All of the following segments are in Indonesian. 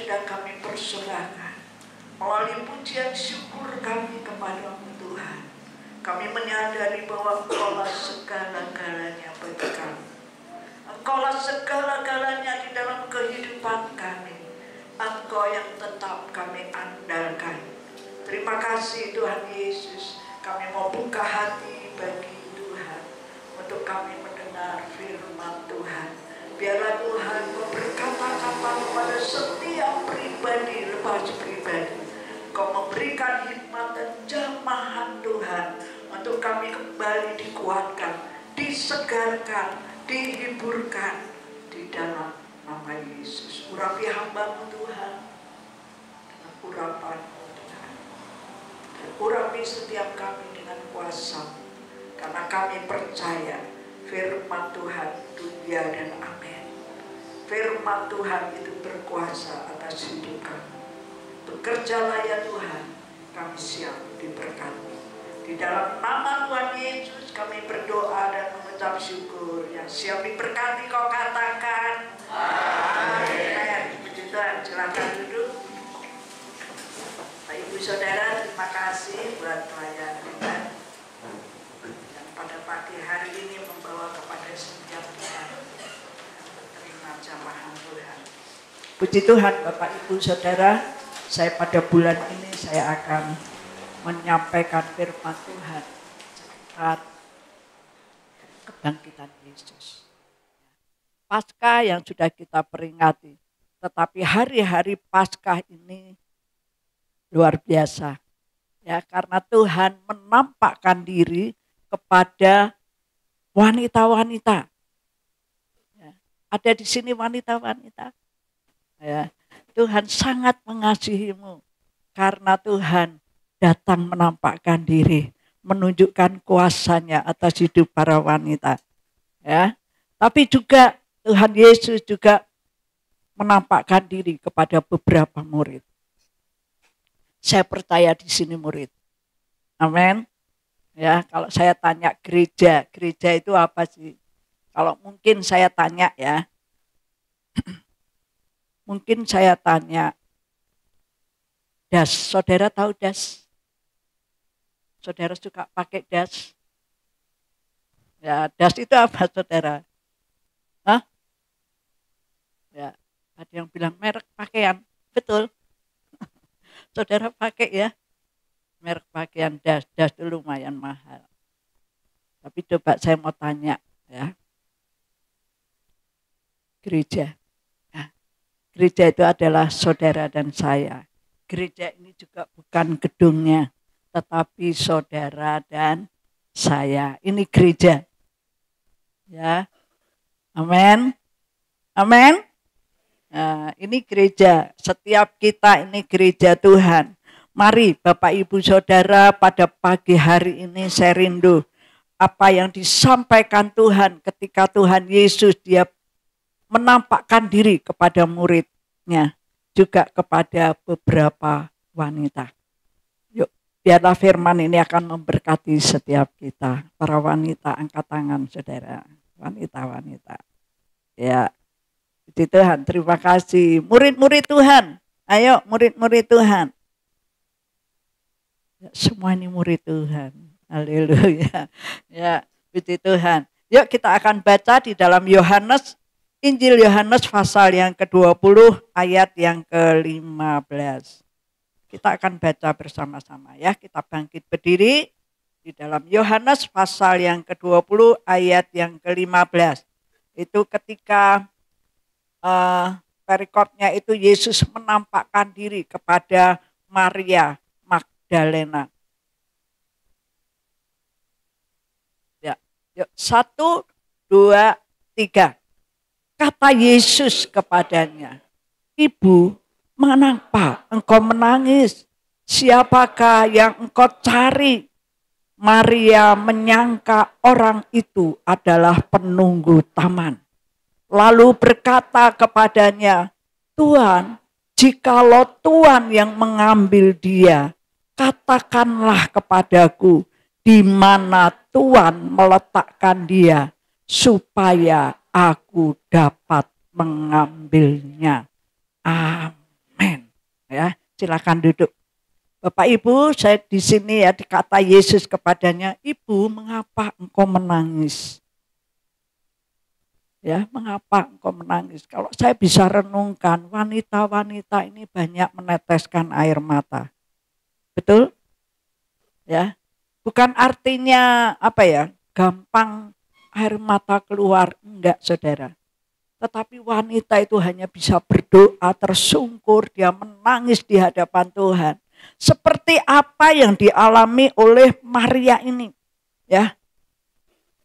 sudah kami persembahkan, melalui pujian syukur kami kepada-Mu Tuhan, kami menyadari bahwa Engkaulah segala-galanya bagi kami. Engkaulah segala-galanya di dalam kehidupan kami. Engkau yang tetap kami andalkan. Terima kasih Tuhan Yesus. Kami mau buka hati bagi Tuhan untuk kami mendengar firman Tuhan. Biarlah Tuhan berkata-kata kepada setiap pribadi, lepas pribadi. Kau memberikan hikmat dan jamahan Tuhan untuk kami kembali dikuatkan, disegarkan, dihiburkan di dalam nama Yesus. Urapi hamba-Mu Tuhan dengan urapan-Mu Tuhan. Dan urapi setiap kami dengan kuasa-Mu. Karena kami percaya firman Tuhan itu ya dan amin. Firman Tuhan itu berkuasa atas hidup kami. Bekerjalah ya Tuhan, kami siap diberkati. Di dalam nama Tuhan Yesus kami berdoa dan mengucap syukur. Yang siap diberkati kau katakan amin. Puji Tuhan, silakan duduk. Bapak Ibu Saudara, terima kasih buat pelayan Tuhan yang pada pagi hari ini membawa kepada setiap kita terima jamahan Tuhan. Puji Tuhan Bapak Ibu Saudara, saya pada bulan ini saya akan menyampaikan firman Tuhan saat kebangkitan Yesus. Paskah yang sudah kita peringati, tetapi hari-hari Paskah ini luar biasa. Ya, karena Tuhan menampakkan diri kepada wanita-wanita. Ya, ada di sini wanita-wanita. Ya, Tuhan sangat mengasihimu karena Tuhan datang menampakkan diri, menunjukkan kuasanya atas hidup para wanita. Ya, tapi juga Tuhan Yesus juga menampakkan diri kepada beberapa murid. Saya percaya di sini murid. Amin. Ya, kalau saya tanya gereja itu apa sih? Kalau mungkin saya tanya ya. Mungkin saya tanya das. Saudara tahu das? Saudara suka pakai das? Ya, das itu apa saudara? Hah? Ya, ada yang bilang merek pakaian. Betul. Saudara pakai ya merek pakaian das itu lumayan mahal. Tapi coba saya mau tanya ya. Gereja. Nah, gereja itu adalah saudara dan saya. Gereja ini juga bukan gedungnya, tetapi saudara dan saya. Ini gereja. Ya. Amin. Amin. Nah, ini gereja, setiap kita ini gereja Tuhan. Mari Bapak Ibu Saudara, pada pagi hari ini saya rindu apa yang disampaikan Tuhan ketika Tuhan Yesus dia menampakkan diri kepada muridnya, juga kepada beberapa wanita. Yuk, biarlah firman ini akan memberkati setiap kita. Para wanita, angkat tangan saudara, wanita-wanita. Ya. Puji Tuhan, terima kasih. Murid-murid Tuhan, ayo murid-murid Tuhan. Ya, semua ini murid Tuhan. Haleluya. Ya, puji Tuhan. Yuk kita akan baca di dalam Yohanes, Injil Yohanes pasal yang ke-20 ayat yang ke-15. Kita akan baca bersama-sama ya. Kita bangkit berdiri di dalam Yohanes pasal yang ke-20 ayat yang ke-15. Itu ketika perikopnya itu Yesus menampakkan diri kepada Maria Magdalena. Ya, yuk 1, 2, 3. Kata Yesus kepadanya, "Ibu, mengapa engkau menangis? Siapakah yang engkau cari?" Maria menyangka orang itu adalah penunggu taman. Lalu berkata kepadanya, "Tuhan, jikalau Tuhan yang mengambil dia, katakanlah kepadaku di mana Tuhan meletakkan dia, supaya aku dapat mengambilnya." Amin. Silakan duduk. Bapak Ibu, saya di sini ya dikata Yesus kepadanya, "Ibu, mengapa engkau menangis?" Ya, mengapa engkau menangis? Kalau saya bisa renungkan, wanita-wanita ini banyak meneteskan air mata. Betul? Ya. Bukan artinya apa ya? Gampang air mata keluar, enggak, Saudara. Tetapi wanita itu hanya bisa berdoa tersungkur, dia menangis di hadapan Tuhan. Seperti apa yang dialami oleh Maria ini, ya.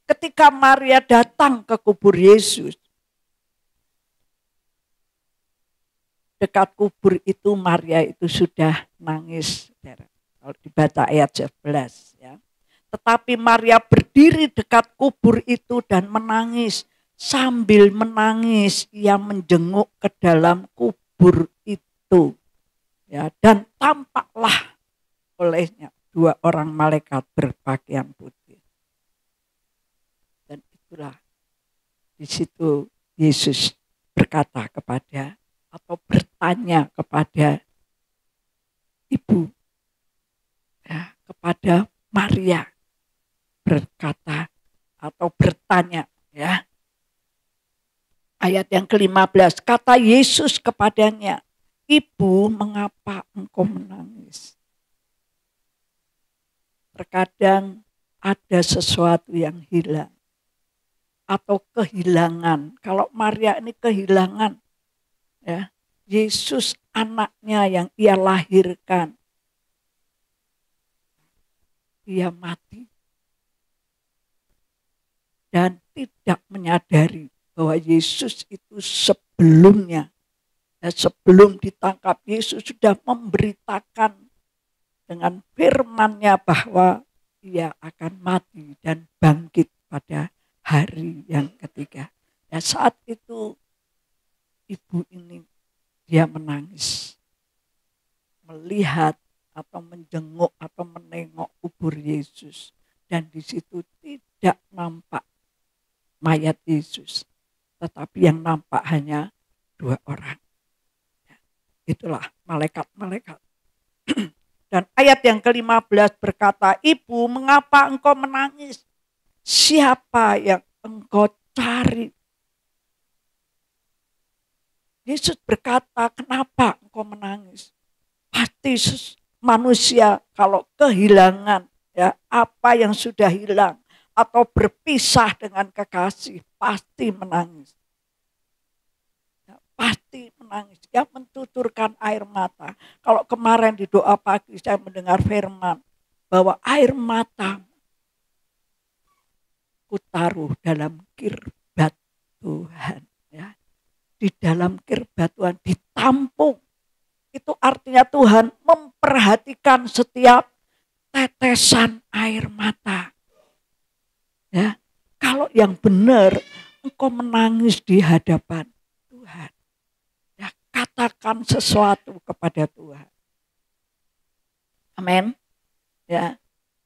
Ketika Maria datang ke kubur Yesus, dekat kubur itu Maria itu sudah nangis, saudara. Kalau dibaca ayat 11, ya. Tetapi Maria berdiri dekat kubur itu dan menangis. Sambil menangis ia menjenguk ke dalam kubur itu. Ya, dan tampaklah olehnya 2 orang malaikat berpakaian putih. Dan itulah di situ Yesus berkata kepada atau bertanya kepada ibu, ya, kepada Maria, berkata atau bertanya, ya. Ayat yang ke-15, kata Yesus kepadanya, "Ibu, mengapa engkau menangis?" Terkadang ada sesuatu yang hilang atau kehilangan. Kalau Maria ini kehilangan, ya, Yesus anaknya yang ia lahirkan, ia mati dan tidak menyadari bahwa Yesus itu sebelumnya, sebelum ditangkap, Yesus sudah memberitakan dengan firman-Nya bahwa ia akan mati dan bangkit pada hari yang ketiga. Dan saat itu ibu ini dia menangis, melihat atau menjenguk atau menengok kubur Yesus, dan di situ tidak nampak mayat Yesus, tetapi yang nampak hanya 2 orang. Itulah malaikat-malaikat. Dan ayat yang ke-15 berkata, "Ibu, mengapa engkau menangis? Siapa yang engkau cari?" Yesus berkata, "Kenapa engkau menangis?" Pasti manusia kalau kehilangan, ya, apa yang sudah hilang atau berpisah dengan kekasih, pasti menangis. Ya, pasti menangis. Ya, mentuturkan air mata. Kalau kemarin di doa pagi saya mendengar firman bahwa air mata kutaruh dalam kirbat Tuhan, ya. Di dalam kirbat Tuhan ditampung. Itu artinya Tuhan memperhatikan setiap tetesan air mata. Ya, kalau yang benar engkau menangis di hadapan Tuhan, ya, katakan sesuatu kepada Tuhan. Amin. Ya,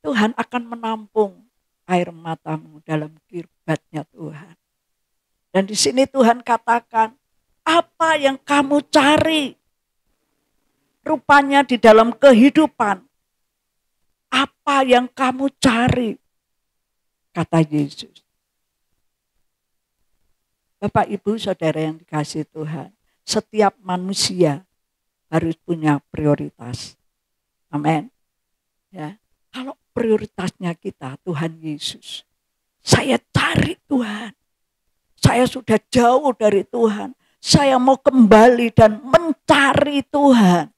Tuhan akan menampung air matamu dalam kirbatnya Tuhan. Dan di sini Tuhan katakan, apa yang kamu cari? Rupanya di dalam kehidupan, apa yang kamu cari? Kata Yesus. Bapak, Ibu, Saudara yang dikasihi Tuhan, setiap manusia harus punya prioritas. Amin. Ya, kalau prioritasnya kita Tuhan Yesus, saya cari Tuhan. Saya sudah jauh dari Tuhan. Saya mau kembali dan mencari Tuhan.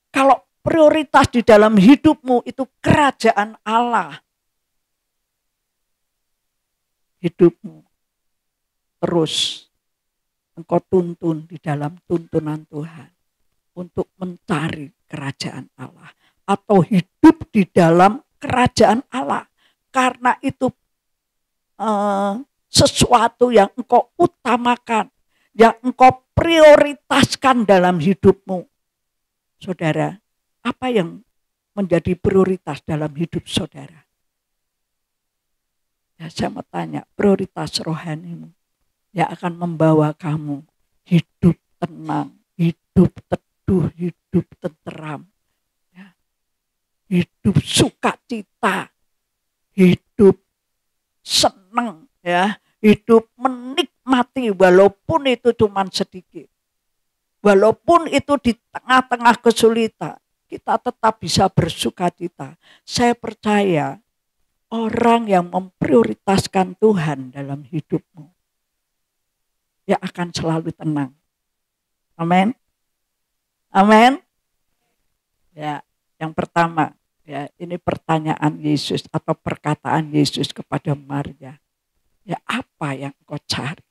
Kalau prioritas di dalam hidupmu itu kerajaan Allah, hidupmu terus engkau tuntun di dalam tuntunan Tuhan untuk mencari kerajaan Allah atau hidup di dalam kerajaan Allah. Karena itu sesuatu yang engkau utamakan, yang engkau prioritaskan dalam hidupmu. Saudara, apa yang menjadi prioritas dalam hidup saudara? Ya, saya mau tanya, prioritas rohanimu yang akan membawa kamu hidup tenang, hidup teduh, hidup hidup seneng ya, hidup menikmati walaupun itu cuma sedikit. Walaupun itu di tengah-tengah kesulitan, kita tetap bisa bersukacita. Saya percaya orang yang memprioritaskan Tuhan dalam hidupmu, ya akan selalu tenang. Amin. Amin. Ya, yang pertama, ya ini pertanyaan Yesus atau perkataan Yesus kepada Maria. Ya, apa yang kau cari?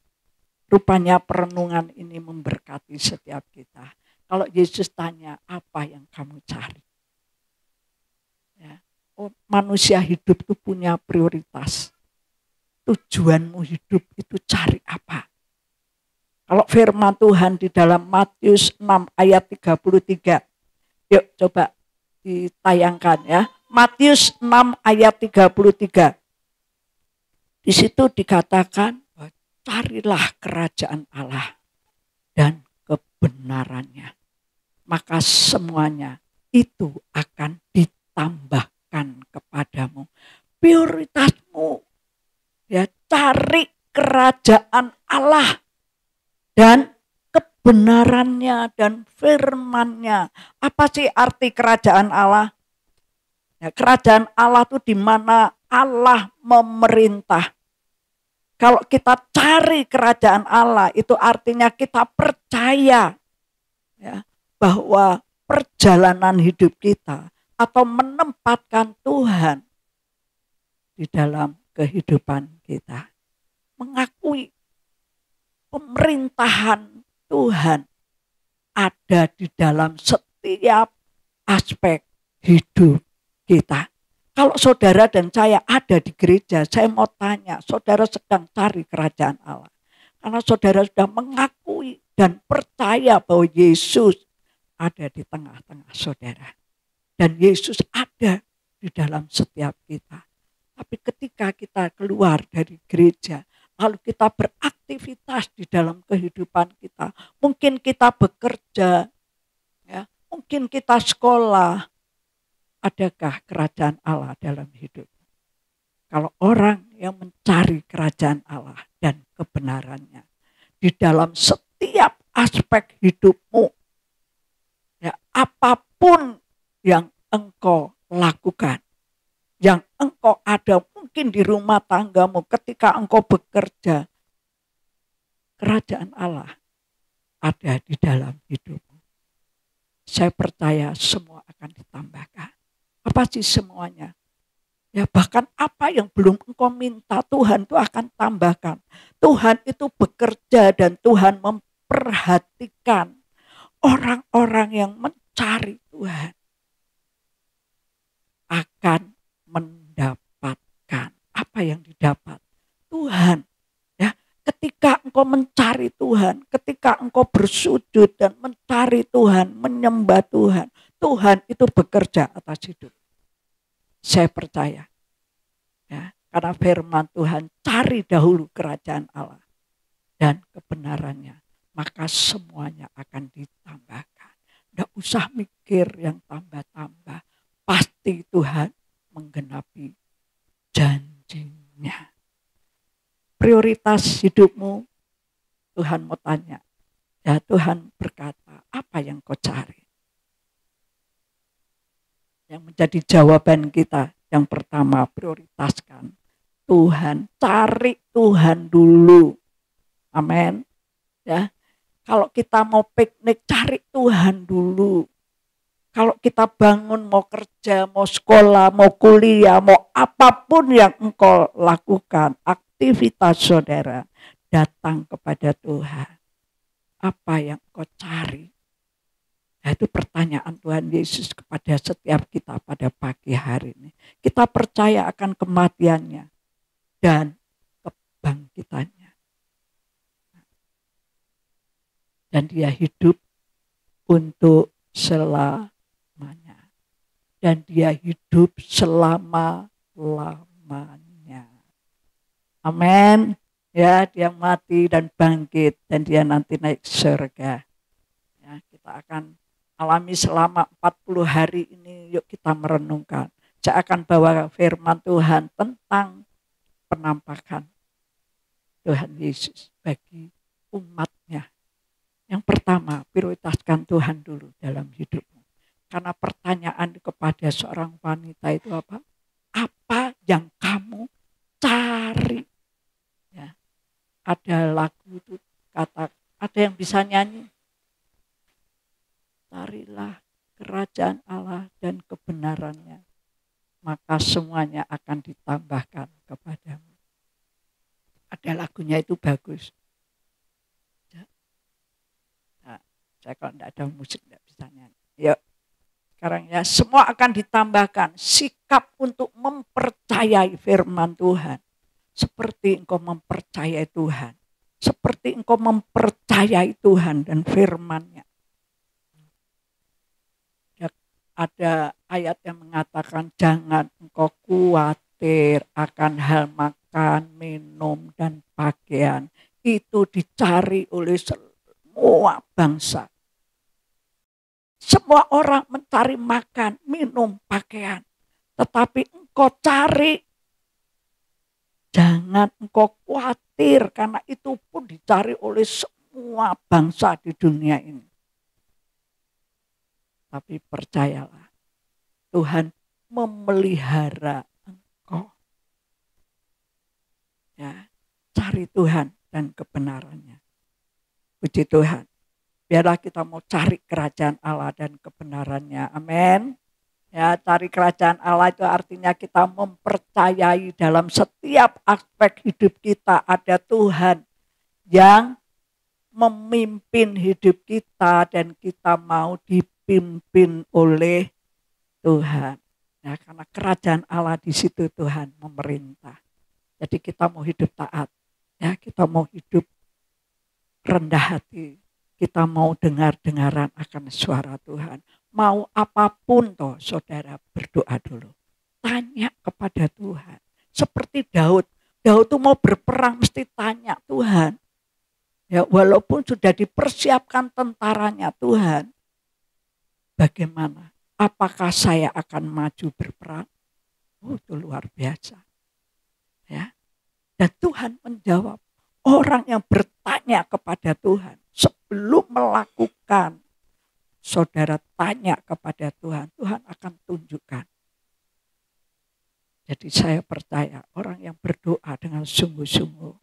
Rupanya perenungan ini memberkati setiap kita. Kalau Yesus tanya, apa yang kamu cari? Ya, manusia hidup itu punya prioritas. Tujuanmu hidup itu cari apa? Kalau firman Tuhan di dalam Matius 6 ayat 33. Yuk coba ditayangkan ya. Matius 6 ayat 33. Di situ dikatakan, carilah kerajaan Allah dan kebenarannya. Maka semuanya itu akan ditambahkan kepadamu. Prioritasmu ya, cari kerajaan Allah dan kebenarannya dan firman-Nya. Apa sih arti kerajaan Allah? Ya, kerajaan Allah itu di mana Allah memerintah. Kalau kita cari kerajaan Allah, itu artinya kita percaya ya, bahwa perjalanan hidup kita atau menempatkan Tuhan di dalam kehidupan kita. Mengakui pemerintahan Tuhan ada di dalam setiap aspek hidup kita. Kalau saudara dan saya ada di gereja, saya mau tanya, saudara sedang cari kerajaan Allah. Karena saudara sudah mengakui dan percaya bahwa Yesus ada di tengah-tengah saudara. Dan Yesus ada di dalam setiap kita. Tapi ketika kita keluar dari gereja, lalu kita beraktivitas di dalam kehidupan kita. Mungkin kita bekerja, ya, mungkin kita sekolah. Adakah kerajaan Allah dalam hidup? Kalau orang yang mencari kerajaan Allah dan kebenarannya di dalam setiap aspek hidupmu, ya, apapun yang engkau lakukan, yang engkau ada mungkin di rumah tanggamu, ketika engkau bekerja, kerajaan Allah ada di dalam hidupmu. Saya percaya semua akan ditambahkan. Apa sih semuanya? Ya, bahkan apa yang belum engkau minta, Tuhan itu akan tambahkan. Tuhan itu bekerja dan Tuhan memperhatikan orang-orang yang mencari Tuhan akan mendapatkan. Apa yang didapat? Tuhan. Ya, ketika engkau mencari Tuhan, ketika engkau bersujud dan mencari Tuhan, menyembah Tuhan, Tuhan itu bekerja atas hidup. Saya percaya. Ya, karena firman Tuhan, cari dahulu kerajaan Allah dan kebenarannya, maka semuanya akan ditambahkan. Tidak usah mikir yang tambah-tambah. Pasti Tuhan menggenapi janjinya. Prioritas hidupmu, Tuhan mau tanya. Ya, Tuhan berkata, apa yang kau cari? Yang menjadi jawaban kita, yang pertama, prioritaskan Tuhan, cari Tuhan dulu. Amin. Ya, kalau kita mau piknik, cari Tuhan dulu. Kalau kita bangun, mau kerja, mau sekolah, mau kuliah, mau apapun yang engkau lakukan, aktivitas saudara, datang kepada Tuhan. Apa yang engkau cari? Nah, itu pertanyaan Tuhan Yesus kepada setiap kita pada pagi hari ini. Kita percaya akan kematiannya dan kebangkitannya. Dan dia hidup untuk selamanya. Dan dia hidup selama-lamanya. Amin. Ya, dia mati dan bangkit dan dia nanti naik surga. Ya, kita akan alami selama 40 hari ini, yuk kita merenungkan. Saya akan bawa firman Tuhan tentang penampakan Tuhan Yesus bagi umatnya. Yang pertama, prioritaskan Tuhan dulu dalam hidupmu. Karena pertanyaan kepada seorang wanita itu apa? Apa yang kamu cari? Ya. Ada lagu itu kata, ada yang bisa nyanyi. Carilah kerajaan Allah dan kebenarannya, maka semuanya akan ditambahkan kepadamu. Ada lagunya itu bagus. Nah, saya kalau tidak ada musik tidak bisa nyanyi. Yuk, sekarang ya, semua akan ditambahkan. Sikap untuk mempercayai firman Tuhan. Seperti engkau mempercayai Tuhan. Seperti engkau mempercayai Tuhan dan firman-Nya. Ada ayat yang mengatakan jangan engkau khawatir akan hal makan, minum, dan pakaian. Itu dicari oleh semua bangsa. Semua orang mencari makan, minum, pakaian. Tetapi engkau cari, jangan engkau khawatir karena itu pun dicari oleh semua bangsa di dunia ini. Tapi percayalah, Tuhan memelihara engkau. Ya, cari Tuhan dan kebenarannya. Puji Tuhan. Biarlah kita mau cari kerajaan Allah dan kebenarannya. Amin. Ya, cari kerajaan Allah itu artinya kita mempercayai dalam setiap aspek hidup kita ada Tuhan yang memimpin hidup kita dan kita mau dipimpin oleh Tuhan. Ya, karena kerajaan Allah di situ Tuhan memerintah. Jadi kita mau hidup taat, ya kita mau hidup rendah hati, kita mau dengar-dengaran akan suara Tuhan. Mau apapun toh saudara berdoa dulu. Tanya kepada Tuhan. Seperti Daud. Daud tuh mau berperang mesti tanya Tuhan. Ya walaupun sudah dipersiapkan tentaranya Tuhan. Bagaimana? Apakah saya akan maju berperang? Oh, itu luar biasa. Ya. Dan Tuhan menjawab. Orang yang bertanya kepada Tuhan sebelum melakukan, saudara tanya kepada Tuhan, Tuhan akan tunjukkan. Jadi saya percaya orang yang berdoa dengan sungguh-sungguh,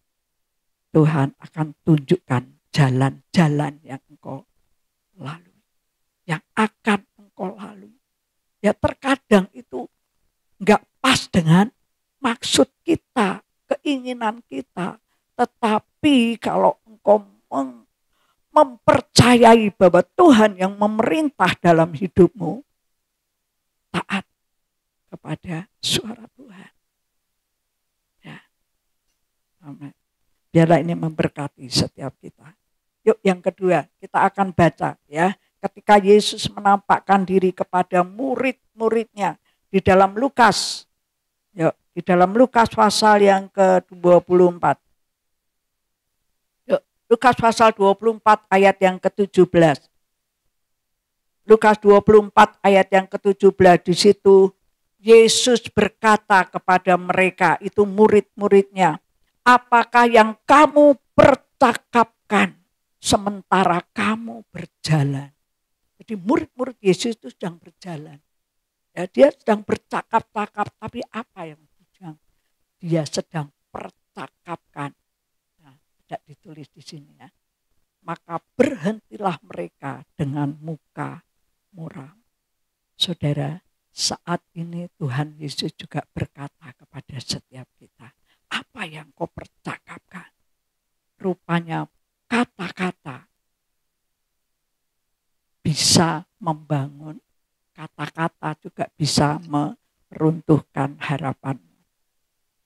Tuhan akan tunjukkan jalan-jalan yang engkau lalui. Yang akan engkau lalui. Ya terkadang itu enggak pas dengan maksud kita, keinginan kita. Tetapi kalau engkau mempercayai bahwa Tuhan yang memerintah dalam hidupmu, taat kepada suara Tuhan. Ya. Amin. Biarlah ini memberkati setiap kita. Yuk yang kedua, kita akan baca ya. Ketika Yesus menampakkan diri kepada murid-muridnya di dalam Lukas. Yuk, di dalam Lukas pasal yang ke-24. Lukas pasal 24 ayat yang ke-17. Lukas 24 ayat yang ke-17 di situ Yesus berkata kepada mereka, itu murid-muridnya, apakah yang kamu percakapkan sementara kamu berjalan? Jadi murid-murid Yesus itu sedang berjalan. Ya, dia sedang bercakap-cakap, tapi apa yang dia sedang percakapkan? Tidak ditulis di sini ya. Maka berhentilah mereka dengan muka muram. Saudara, saat ini Tuhan Yesus juga berkata kepada setiap kita, apa yang kau percakapkan? Rupanya kata-kata bisa membangun, kata-kata juga bisa meruntuhkan harapanmu.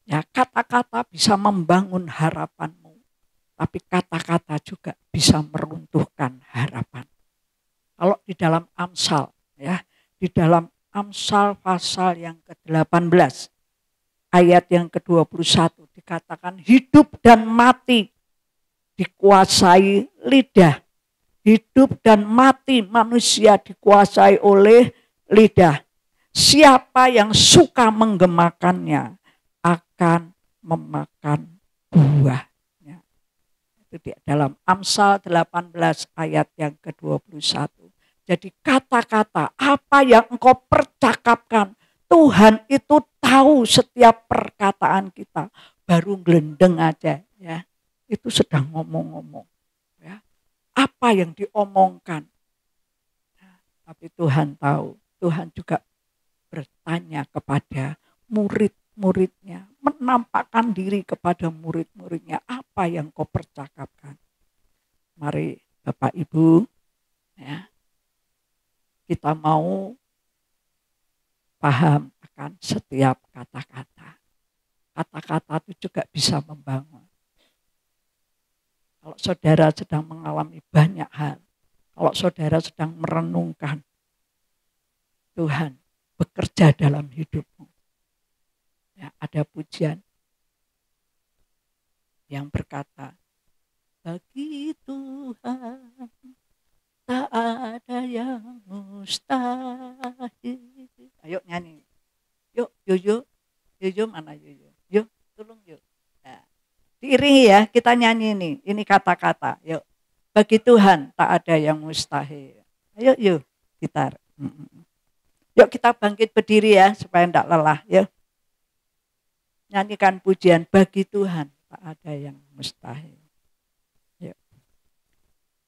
Ya, kata-kata bisa membangun harapanmu. Tapi kata-kata juga bisa meruntuhkan harapan. Kalau di dalam Amsal, ya, di dalam Amsal pasal yang ke-18, ayat yang ke-21 dikatakan hidup dan mati dikuasai lidah. Hidup dan mati manusia dikuasai oleh lidah. siapa yang suka menggemakannya akan memakan buahnya. Itu di dalam Amsal 18 ayat yang ke-21. Jadi kata-kata apa yang engkau percakapkan, Tuhan itu tahu setiap perkataan kita. Baru gelendeng aja ya, itu sedang ngomong-ngomong. Ya. Apa yang diomongkan. Nah, tapi Tuhan tahu, Tuhan juga bertanya kepada murid-muridnya, menampakkan diri kepada murid-muridnya, apa yang kau percakapkan. Mari Bapak Ibu, ya, kita mau paham akan setiap kata-kata. Kata-kata itu juga bisa membangun. Kalau saudara sedang mengalami banyak hal, kalau saudara sedang merenungkan, Tuhan bekerja dalam hidupmu. Ya, ada pujian yang berkata, bagi Tuhan tak ada yang mustahil. Ayo nyanyi. Yuk, Yoyo mana Yoyo? Yuk, tolong yuk. Nah, diiringi ya, kita nyanyi nih. Ini kata-kata. Yuk, bagi Tuhan tak ada yang mustahil. Ayo, yuk, gitar. Yuk kita bangkit berdiri ya, supaya tidak lelah. Yuk. Nyanyikan pujian, bagi Tuhan tak ada yang mustahil. Yuk.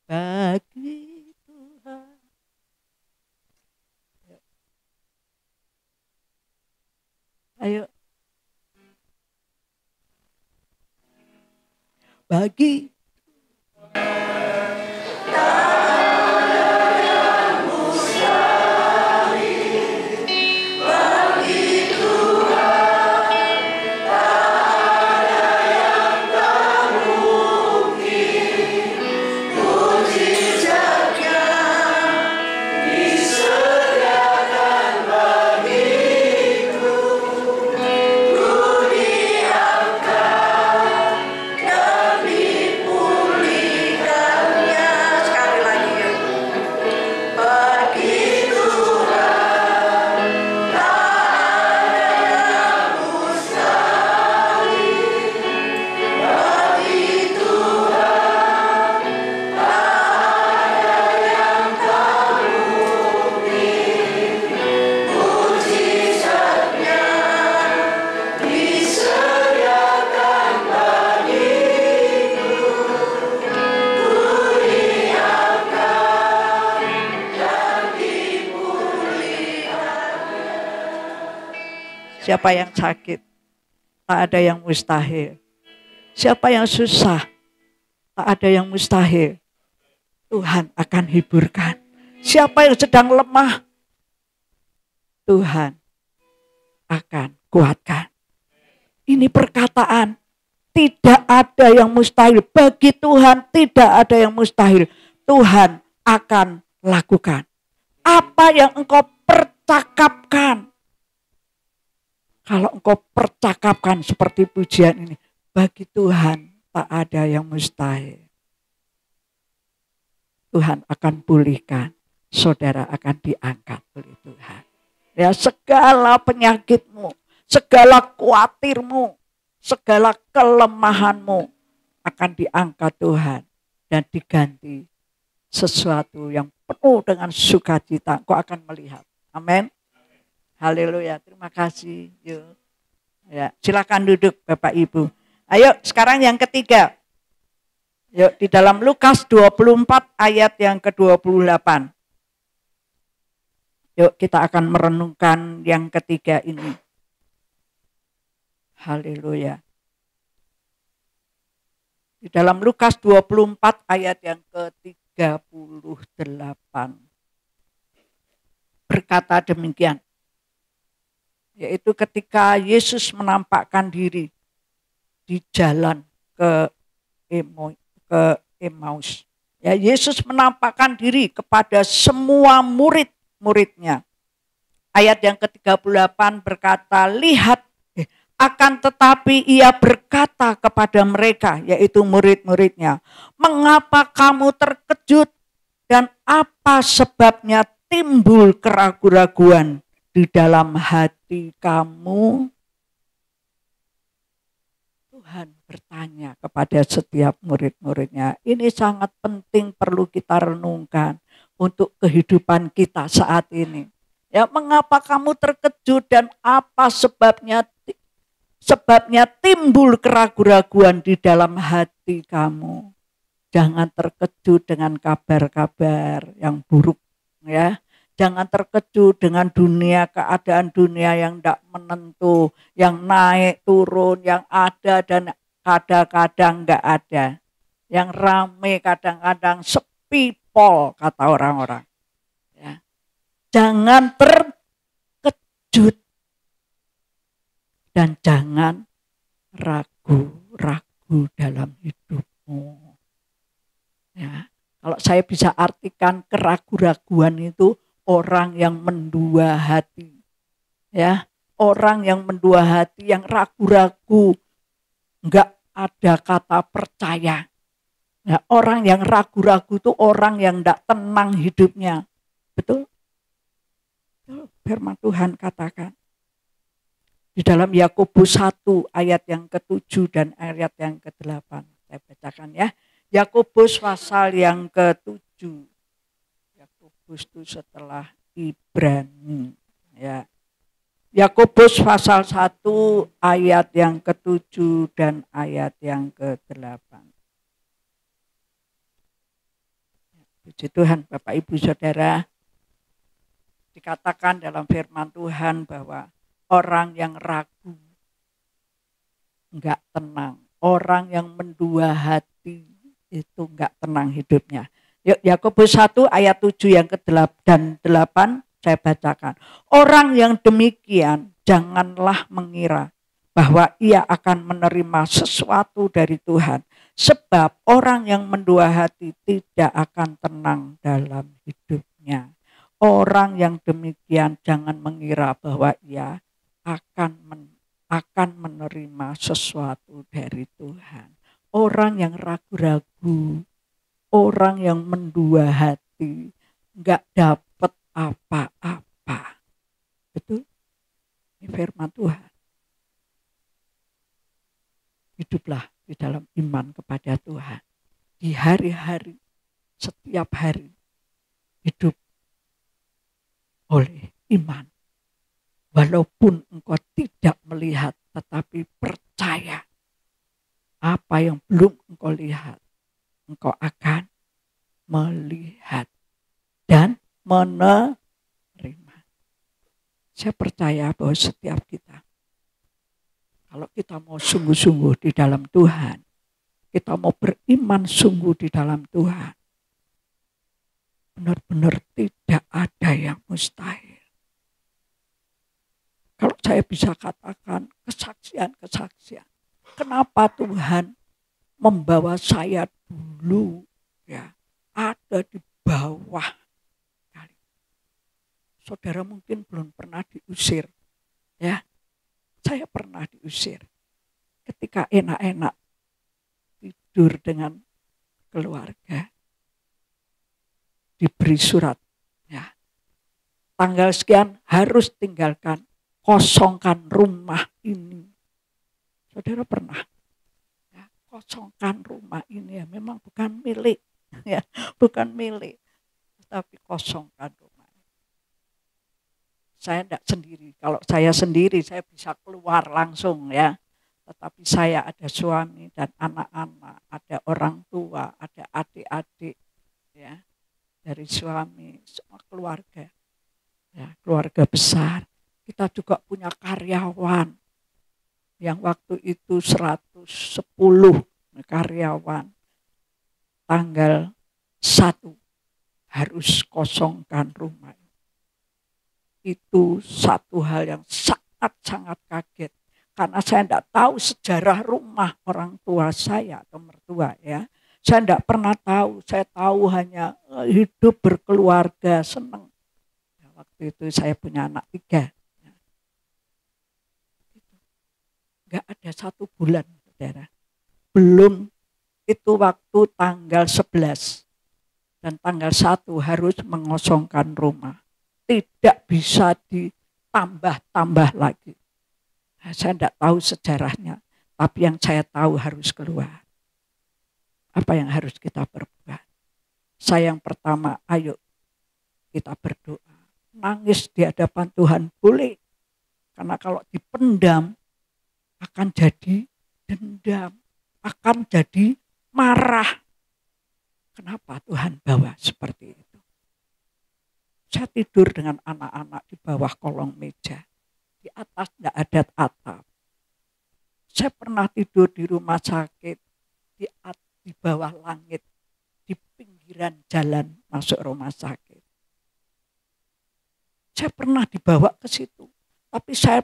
Bagi Tuhan. Yuk. Ayo. Bagi siapa yang sakit, tak ada yang mustahil. Siapa yang susah, tak ada yang mustahil. Tuhan akan hiburkan. Siapa yang sedang lemah, Tuhan akan kuatkan. Ini perkataan, tidak ada yang mustahil. Bagi Tuhan tidak ada yang mustahil. Tuhan akan lakukan. Apa yang engkau percakapkan, kalau engkau percakapkan seperti pujian ini, bagi Tuhan tak ada yang mustahil. Tuhan akan pulihkan, saudara akan diangkat oleh Tuhan. Ya, segala penyakitmu, segala khawatirmu, segala kelemahanmu akan diangkat Tuhan dan diganti sesuatu yang penuh dengan sukacita. Engkau akan melihat. Amin. Haleluya, terima kasih. Yuk. Ya, silakan duduk Bapak Ibu. Ayo sekarang yang ketiga. Yuk, di dalam Lukas 24 ayat yang ke-28. Yuk kita akan merenungkan yang ketiga ini. Haleluya. Di dalam Lukas 24 ayat yang ke-38. Berkata demikian. Yaitu ketika Yesus menampakkan diri di jalan ke Emmaus. Ya, Yesus menampakkan diri kepada semua murid-muridnya. Ayat yang ke-38 berkata, lihat, akan tetapi ia berkata kepada mereka, yaitu murid-muridnya, mengapa kamu terkejut dan apa sebabnya timbul keraguan-raguan di dalam hati kamu? Tuhan bertanya kepada setiap murid-muridnya. Ini sangat penting, perlu kita renungkan untuk kehidupan kita saat ini. Ya, mengapa kamu terkejut dan apa sebabnya? Sebabnya timbul keraguan-raguan di dalam hati kamu. Jangan terkejut dengan kabar-kabar yang buruk, ya. Jangan terkejut dengan keadaan dunia yang tidak menentu, yang naik turun, yang ada dan kadang-kadang enggak ada. Yang ramai kadang-kadang sepi pol, kata orang-orang. Ya. Jangan terkejut dan jangan ragu-ragu dalam hidupmu. Ya. Kalau saya bisa artikan keraguan-raguan itu orang yang mendua hati, ya, orang yang mendua hati, yang ragu-ragu, enggak ada kata percaya. Ya, orang yang ragu-ragu itu orang yang enggak tenang hidupnya, betul? Firman Tuhan katakan di dalam Yakobus 1 ayat yang ke-7 dan ayat yang ke-8, saya bacakan ya. Yakobus pasal yang ke-7. Yakobus itu setelah Ibrani, ya. Yakobus pasal 1 ayat yang ke-7 dan ayat yang ke-8. Puji Tuhan, Bapak Ibu Saudara, dikatakan dalam firman Tuhan bahwa orang yang ragu enggak tenang, orang yang mendua hati itu enggak tenang hidupnya. Yakobus 1 ayat 7 yang ke-8 dan 8 saya bacakan. Orang yang demikian janganlah mengira bahwa ia akan menerima sesuatu dari Tuhan. Sebab orang yang mendua hati tidak akan tenang dalam hidupnya. Orang yang demikian jangan mengira bahwa ia akan menerima sesuatu dari Tuhan. Orang yang ragu-ragu, orang yang mendua hati, enggak dapat apa-apa. Betul? Ini firman Tuhan. Hiduplah di dalam iman kepada Tuhan. Di hari-hari, setiap hari, hidup oleh iman. Walaupun engkau tidak melihat, tetapi percaya. Apa yang belum engkau lihat, engkau akan melihat dan menerima. Saya percaya bahwa setiap kita, kalau kita mau sungguh-sungguh di dalam Tuhan, kita mau beriman sungguh di dalam Tuhan, benar-benar tidak ada yang mustahil. Kalau saya bisa katakan kesaksian-kesaksian, kenapa Tuhan membawa saya dulu, ya, ada di bawah kali. Saudara mungkin belum pernah diusir, ya. Saya pernah diusir ketika enak-enak tidur dengan keluarga, diberi surat, ya, tanggal sekian harus tinggalkan, kosongkan rumah ini. Saudara pernah, ya, kosongkan rumah ini, ya, memang bukan milik, ya, bukan milik, tapi kosongkan rumah. Saya tidak sendiri. Kalau saya sendiri, saya bisa keluar langsung, ya. Tetapi saya ada suami dan anak-anak, ada orang tua, ada adik-adik, ya, dari suami, semua keluarga, ya, keluarga besar. Kita juga punya karyawan yang waktu itu 110 karyawan. Tanggal 1 harus kosongkan rumah. Itu satu hal yang sangat-sangat kaget. Karena saya tidak tahu sejarah rumah orang tua saya atau mertua, ya. Saya tidak pernah tahu. Saya tahu hanya hidup berkeluarga, senang. Ya, waktu itu saya punya anak 3. Enggak ada 1 bulan, saudara. Belum itu waktu tanggal 11. Dan tanggal 1 harus mengosongkan rumah. Tidak bisa tambah lagi. Nah, saya tidak tahu sejarahnya, tapi yang saya tahu harus keluar. Apa yang harus kita perbuat? Saya yang pertama, ayo kita berdoa. Nangis di hadapan Tuhan boleh. Karena kalau dipendam akan jadi dendam, akan jadi marah. Kenapa Tuhan bawa seperti itu? Saya tidur dengan anak-anak di bawah kolong meja. Di atas tidak ada atap. Saya pernah tidur di rumah sakit, di bawah langit, di pinggiran jalan masuk rumah sakit. Saya pernah dibawa ke situ, tapi saya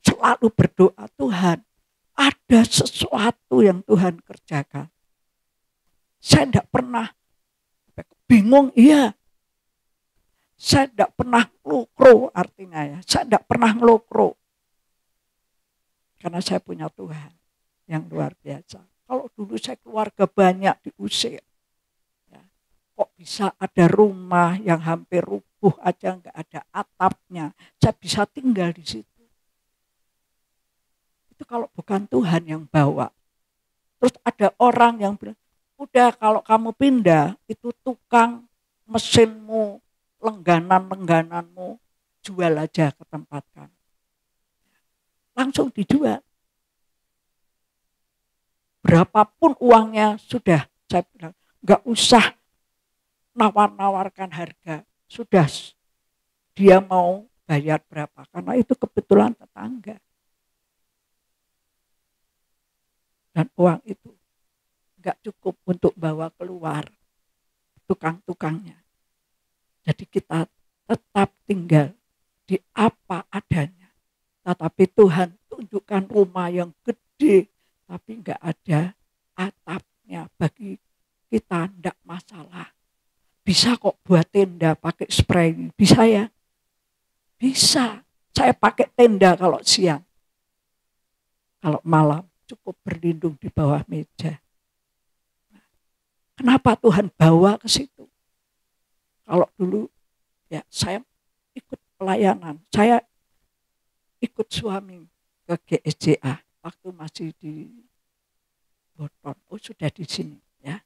selalu berdoa, Tuhan, ada sesuatu yang Tuhan kerjakan. Saya tidak pernah bingung, iya. Saya tidak pernah ngelukro, artinya ya. Saya tidak pernah ngelukro. Karena saya punya Tuhan yang luar biasa. Kalau dulu saya keluarga banyak diusir. Ya. Kok bisa ada rumah yang hampir rubuh aja nggak ada atapnya. Saya bisa tinggal di situ. Itu kalau bukan Tuhan yang bawa. Terus ada orang yang bilang, udah kalau kamu pindah, itu tukang mesinmu, lenggananmu jual aja ke tempat kamu. Langsung dijual. Berapapun uangnya sudah, saya bilang, nggak usah nawar-nawarkan harga. Sudah dia mau bayar berapa, karena itu kebetulan tetangga. Dan uang itu nggak cukup untuk bawa keluar tukang-tukangnya. Jadi kita tetap tinggal di apa adanya. Tetapi Tuhan tunjukkan rumah yang gede, tapi enggak ada atapnya. Bagi kita enggak masalah. Bisa kok buat tenda pakai spray. Bisa ya? Bisa. Saya pakai tenda kalau siang. Kalau malam cukup berlindung di bawah meja. Kenapa Tuhan bawa ke situ? Kalau dulu ya saya ikut pelayanan, saya ikut suami ke GSJA waktu masih di Boton. Oh sudah di sini ya.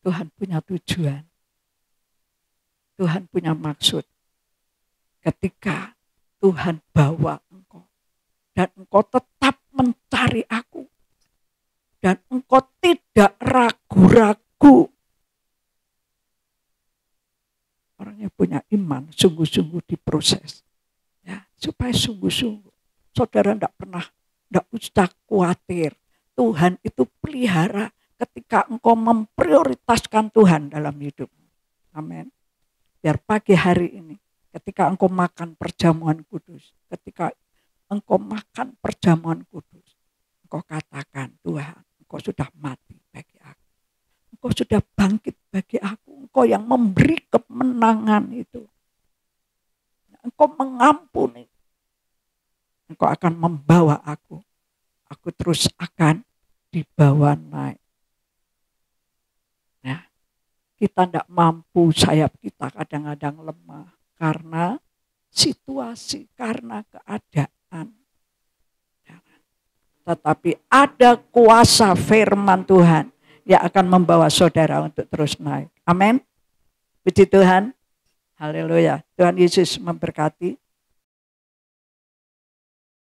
Tuhan punya tujuan, Tuhan punya maksud. Ketika Tuhan bawa engkau dan engkau tetap mencari aku dan engkau tidak ragu-ragu. Orang yang punya iman sungguh-sungguh diproses. Ya, supaya sungguh-sungguh. Saudara tidak usah khawatir. Tuhan itu pelihara ketika engkau memprioritaskan Tuhan dalam hidupmu. Amin. Biar pagi hari ini ketika engkau makan perjamuan kudus. Ketika engkau makan perjamuan kudus. Engkau katakan, Tuhan, engkau sudah mati bagi aku. Engkau sudah bangkit bagi aku. Engkau yang memberi kemenangan itu. Engkau mengampuni. Engkau akan membawa aku. Aku terus akan dibawa naik. Nah, kita tidak mampu, sayap kita kadang-kadang lemah. Karena situasi, karena keadaan. Tetapi ada kuasa firman Tuhan yang akan membawa saudara untuk terus naik. Amin. Puji Tuhan. Haleluya. Tuhan Yesus memberkati.